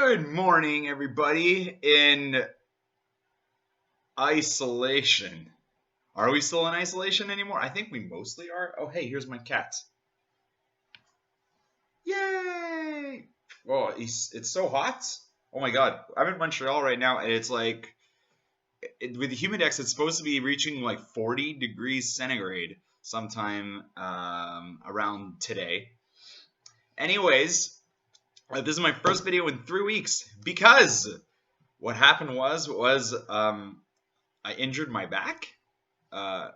Good morning, everybody in isolation. Are we still in isolation anymore? I think we mostly are. Oh, hey, here's my cat. Yay! Oh, it's so hot. Oh my god. I'm in Montreal right now, and it's like, with the humidex, it's supposed to be reaching like 40 degrees centigrade sometime around today. Anyways, this is my first video in 3 weeks because what happened was I injured my back, uh,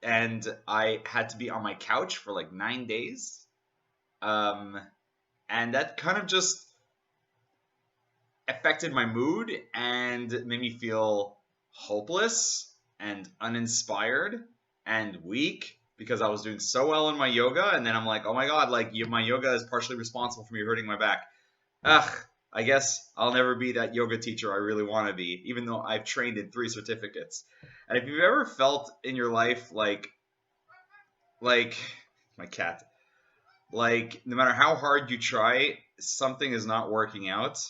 and I had to be on my couch for like 9 days, um, and that kind of just affected my mood and made me feel hopeless and uninspired and weak because I was doing so well in my yoga, and then I'm like, oh my god, like my yoga is partially responsible for me hurting my back. Ugh, I guess I'll never be that yoga teacher I really want to be, even though I've trained in 3 certificates. And if you've ever felt in your life like my cat, like no matter how hard you try, something is not working out,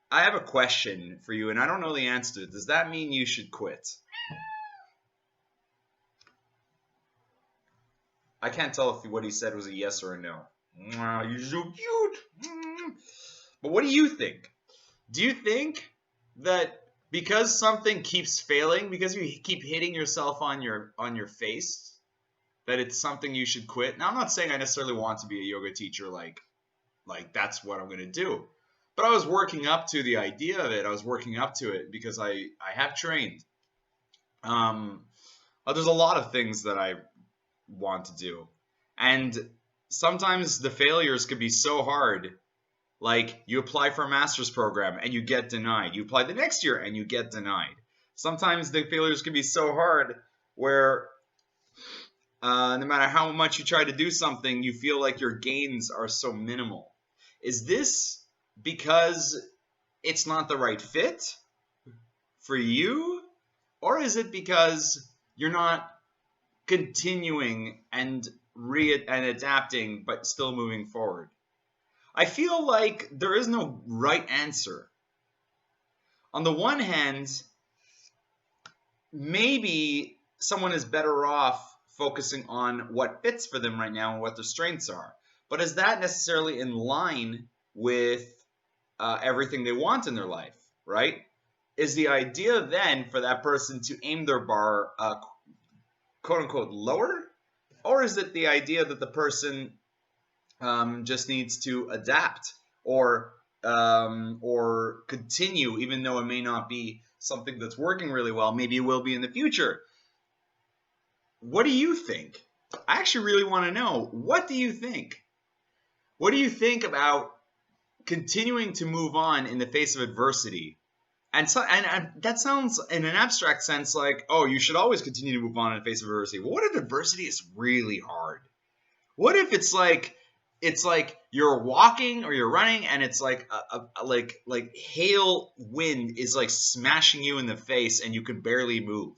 I have a question for you, and I don't know the answer to it. Does that mean you should quit? I can't tell if what he said was a yes or a no. You're so cute. But what do you think? Do you think that because something keeps failing, because you keep hitting yourself on your face, that it's something you should quit? Now, I'm not saying I necessarily want to be a yoga teacher, like that's what I'm going to do. But I was working up to the idea of it. I was working up to it because I have trained. There's a lot of things that I want to do, and sometimes the failures could be so hard. Like, you apply for a master's program and you get denied. You apply the next year and you get denied. Sometimes the failures can be so hard where no matter how much you try to do something, you feel like your gains are so minimal. Is this because it's not the right fit for you? Or is it because you're not continuing and adapting but still moving forward? I feel like there is no right answer. On the one hand, maybe someone is better off focusing on what fits for them right now and what their strengths are. But is that necessarily in line with everything they want in their life, right? Is the idea then for that person to aim their bar quote unquote lower? Or is it the idea that the person just needs to adapt or continue, even though it may not be something that's working really well? Maybe it will be in the future. What do you think? I actually really want to know. What do you think? What do you think about continuing to move on in the face of adversity? And that sounds, in an abstract sense, like, oh, you should always continue to move on in the face of adversity. But what if adversity is really hard? What if it's like you're walking or you're running and it's like like hail wind is like smashing you in the face and you can barely move,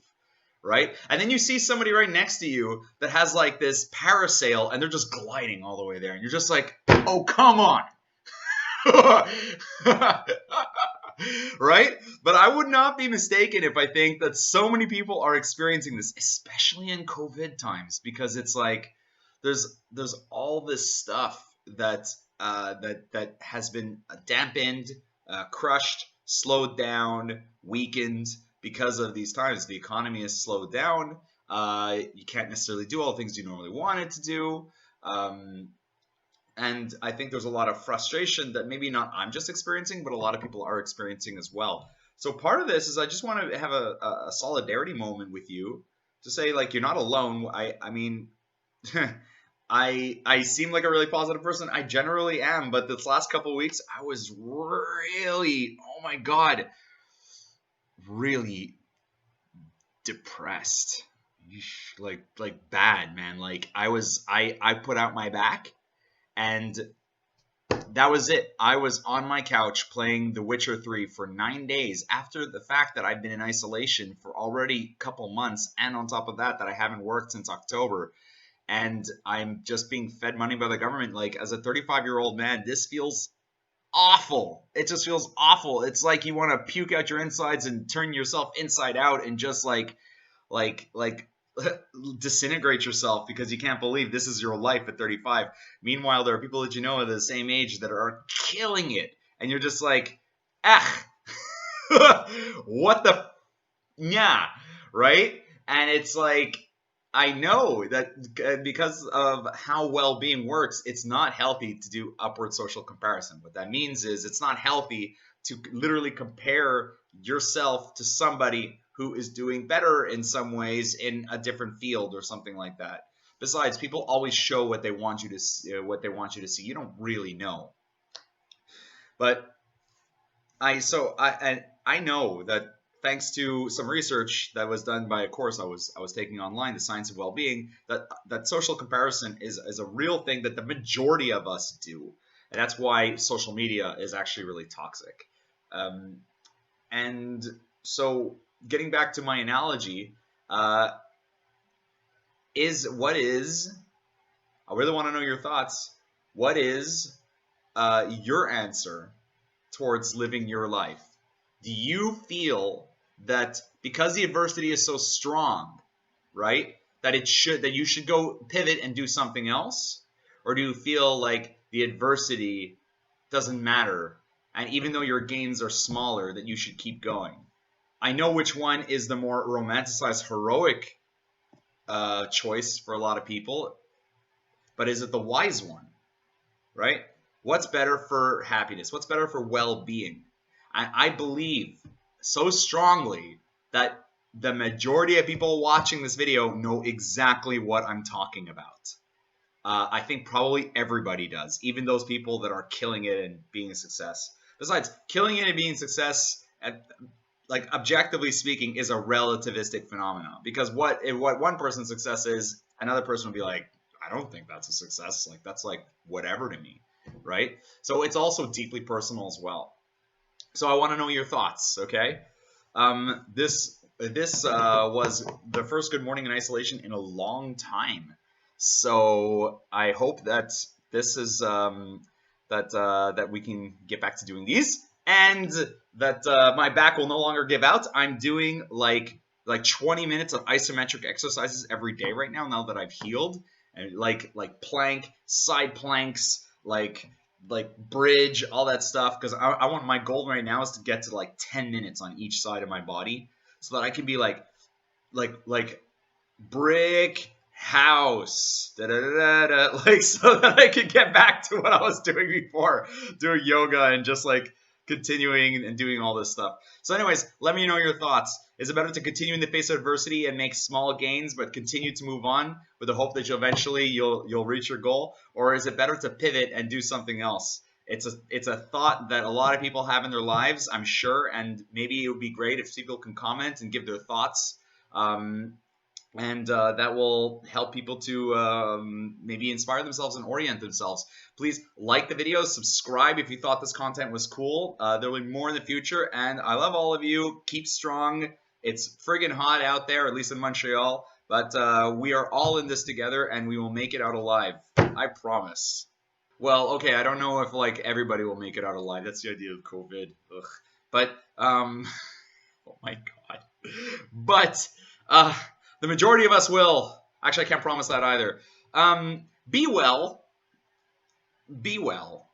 right? And then you see somebody right next to you that has like this parasail and they're just gliding all the way there, and you're just like, oh, come on. Right? But I would not be mistaken if I think that so many people are experiencing this, especially in COVID times, because it's like there's all this stuff that that has been dampened, crushed, slowed down, weakened because of these times. The economy has slowed down. You can't necessarily do all the things you normally wanted to do. And I think there's a lot of frustration that maybe not I'm just experiencing, but a lot of people are experiencing as well. So part of this is I just want to have a solidarity moment with you to say, like, you're not alone. I mean, I seem like a really positive person. I generally am, but this last couple of weeks I was really, oh my god, really depressed. Like bad, man. Like I put out my back, and that was it. I was on my couch playing The Witcher 3 for 9 days after the fact that I've been in isolation for already a couple months, and on top of that I haven't worked since October, and I'm just being fed money by the government. Like, as a 35-year-old man, this feels awful. It just feels awful. It's like you want to puke out your insides and turn yourself inside out and just like disintegrate yourself because you can't believe this is your life at 35. Meanwhile, there are people that you know at the same age that are killing it, and you're just like, ah, what the yeah, right? And it's like, I know that because of how well-being works, it's not healthy to do upward social comparison. What that means is it's not healthy to literally compare yourself to somebody who is doing better in some ways in a different field or something like that. Besides, people always show what they want you to see, what they want you to see. You don't really know. But I know that thanks to some research that was done by a course I was taking online, the science of well-being, that social comparison is a real thing that the majority of us do, and that's why social media is actually really toxic. Um, and so, getting back to my analogy, uh, is what is I really want to know your thoughts. What is your answer towards living your life? Do you feel that because the adversity is so strong, right, that you should go pivot and do something else? Or do you feel like the adversity doesn't matter and even though your gains are smaller that you should keep going? I know which one is the more romanticized heroic choice for a lot of people, but is it the wise one? Right? What's better for happiness? What's better for well-being? I believe so strongly that the majority of people watching this video know exactly what I'm talking about. I think probably everybody does, even those people that are killing it and being a success. Besides, killing it and being a success, like objectively speaking, is a relativistic phenomenon. Because what one person's success is, another person will be like, I don't think that's a success. Like that's like whatever to me, right? So it's also deeply personal as well. So I want to know your thoughts. Okay, this was the first Good Morning in Isolation in a long time. So I hope that this is that we can get back to doing these, and that my back will no longer give out. I'm doing like 20 minutes of isometric exercises every day right now. Now that I've healed, and like plank, side planks, like bridge, all that stuff. Because I want my goal right now is to get to like 10 minutes on each side of my body, so that I can be like brick house, da, da, da, da, da, like so that I could get back to what I was doing before, doing yoga and just like continuing and doing all this stuff. So anyways, let me know your thoughts. Is it better to continue in the face of adversity and make small gains but continue to move on with the hope that you'll reach your goal? Or is it better to pivot and do something else? It's a thought that a lot of people have in their lives, I'm sure, and maybe it would be great if people can comment and give their thoughts. And that will help people to maybe inspire themselves and orient themselves. Please like the video, subscribe if you thought this content was cool. There will be more in the future, and I love all of you. Keep strong. It's friggin' hot out there, at least in Montreal, but we are all in this together, and we will make it out alive. I promise. Well, okay, I don't know if like everybody will make it out alive. That's the idea of COVID. Ugh. But oh my god. But the majority of us will. Actually, I can't promise that either. Be well. Be well.